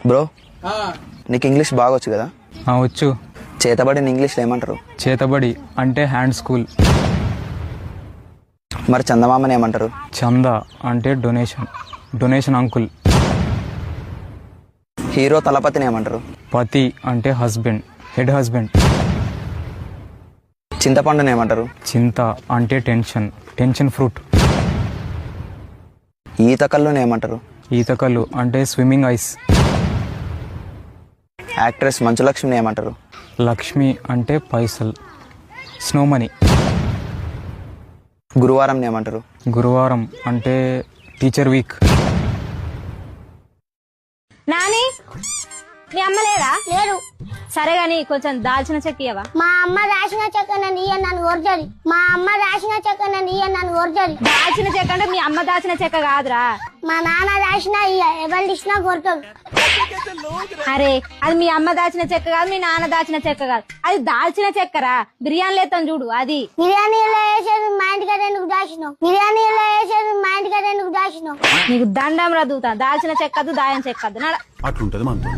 Bro నీకు English బాగా వచ్చు కదా? వచ్చు. చేతబడిని ఇంగ్లీష్లో ఏమంటారు? చేతబడి అంటే హ్యాండ్ స్కూల్. మరి చందమామని ఏమంటారు? చందా అంటే డొనేషన్ అంకుల్. హీరో తలపతిని ఏమంటారు? పతి అంటే హెడ్ హస్బెండ్. చింతపండుని ఏమంటారు? చింత అంటే టెన్షన్ ఫ్రూట్. ఈత కళ్ళుని ఏమంటారు? ఈతకల్లు అంటే స్విమ్మింగ్ ఐస్. యాక్ట్రెస్ మంచు లక్ష్మిని ఏమంటారు? లక్ష్మి అంటే పైసల్, స్నో మనీ. గురువారంని ఏమంటారు? గురువారం అంటే టీచర్ వీక్. నాని మీ అమ్మ లేదా? లేరు. సరే గాని కొంచెం దాల్చిన చెక్క ఇయ్యవా? మా అమ్మ రాసిన చెక్క నన్ను ఓర్జది. దాల్చిన చెక్క అంటే మీ అమ్మ దాల్చిన చెక్క కాదురా, మా నాన్న రాసిన ఎవరు ఇచ్చినా కొరకదు. అరే అది మీ అమ్మ దాచిన చెక్క కాదు, మీ నాన్న దాచిన చెక్క కాదు, అది దాల్చిన చెక్కరా. బిర్యానీలు ఎత్తాను చూడు అది. బిర్యానీలో వేసేది మా ఇంటికి ఎందుకు దాచినావు? నీకు దండం రదువుతా. దాల్చిన చెక్కదు దాయం చెక్కదు. అట్లుంటది మనతో.